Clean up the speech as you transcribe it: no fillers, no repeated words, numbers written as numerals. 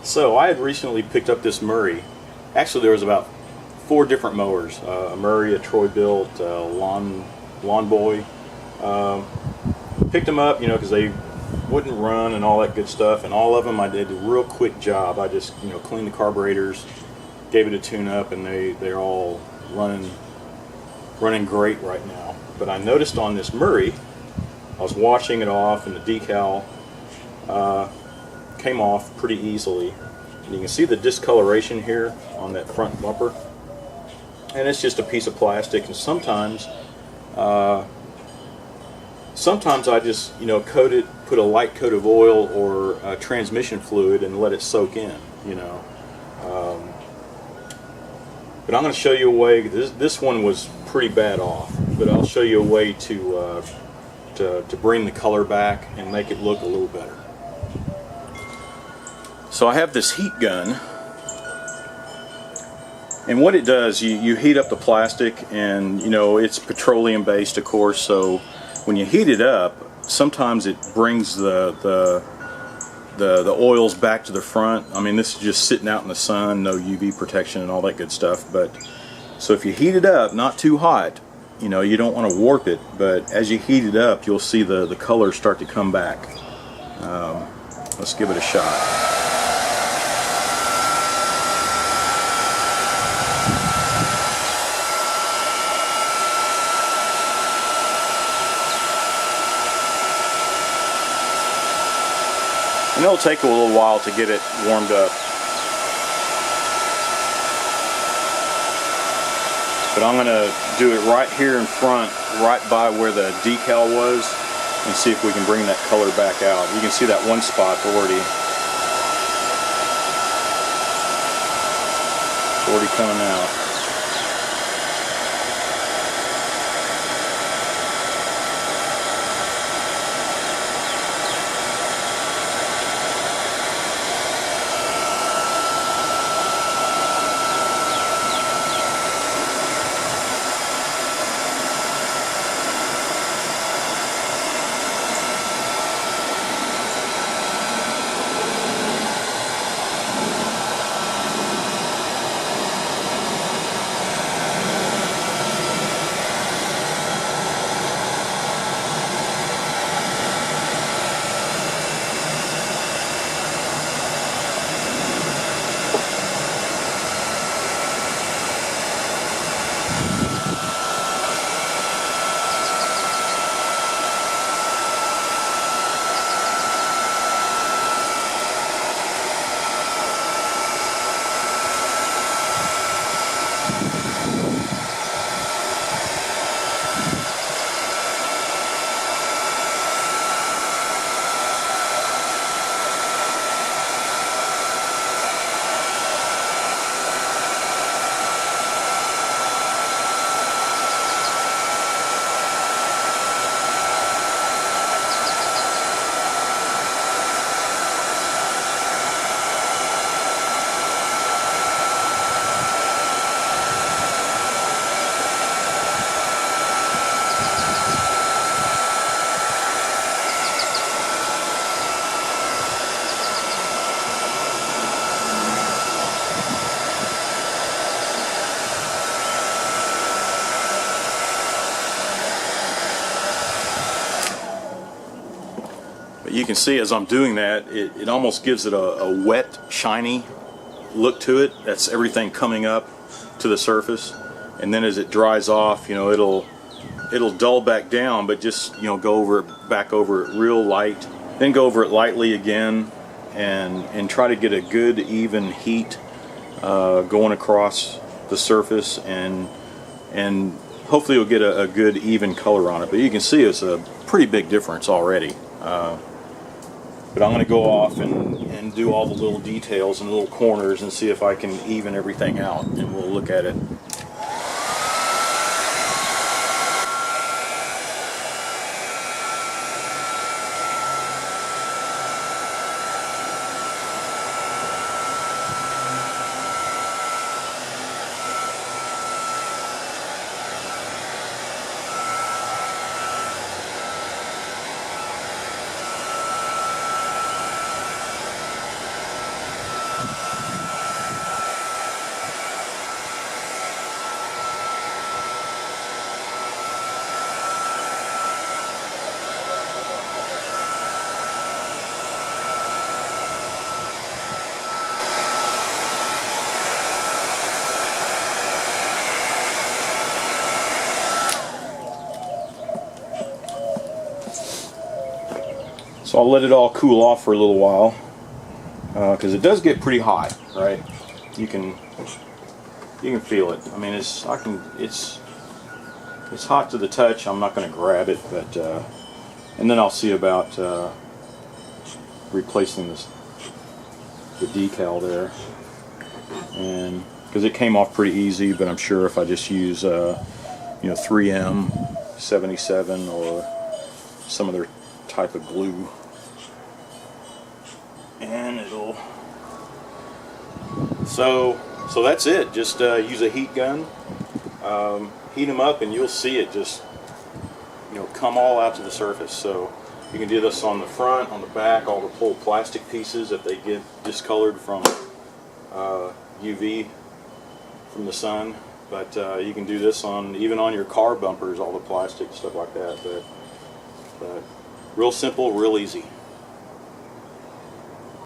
So I had recently picked up this Murray. Actually, there was about 4 different mowers: a Murray, a Troy-Bilt, Lawn Boy. Picked them up, because they wouldn't run and all that good stuff. And all of them, I did a real quick job. I just, cleaned the carburetors, gave it a tune-up, and they're all running great right now. But I noticed on this Murray, I was washing it off, and the decal came off pretty easily. And you can see the discoloration here on that front bumper. And it's just a piece of plastic. And sometimes I just, coat it, put a light coat of oil or transmission fluid and let it soak in, But I'm going to show you a way. This one was pretty bad off, but I'll show you a way to bring the color back and make it look a little better. So I have this heat gun, and what it does, you heat up the plastic, and it's petroleum based, of course. So when you heat it up, sometimes it brings the oils back to the front. I mean, this is just sitting out in the sun, no UV protection and all that good stuff. But so if you heat it up, not too hot, you don't want to warp it, but as you heat it up, you'll see the colors start to come back. Let's give it a shot. And it'll take a little while to get it warmed up. But I'm going to do it right here in front, right by where the decal was, and see if we can bring that color back out. You can see that one spot already coming out. But you can see as I'm doing that, it almost gives it a wet, shiny look to it. That's everything coming up to the surface. And then as it dries off, it'll dull back down, but just go back over it real light. Then go over it lightly again, and try to get a good even heat going across the surface, and hopefully you'll get a good even color on it. But you can see it's a pretty big difference already. But I'm going to go off and do all the little details and little corners and see if I can even everything out, and we'll look at it. So I'll let it all cool off for a little while, because it does get pretty hot, right? You can feel it. I mean, it's hot to the touch. I'm not going to grab it, but and then I'll see about replacing the decal there, and because it came off pretty easy. But I'm sure if I just use 3M 77 or some other type of glue, and it'll. So that's it. Just use a heat gun, heat them up, and you'll see it just come all out to the surface. So you can do this on the front, on the back, all the whole plastic pieces if they get discolored from UV from the sun. But you can do this even on your car bumpers, all the plastic stuff like that. But real simple, real easy.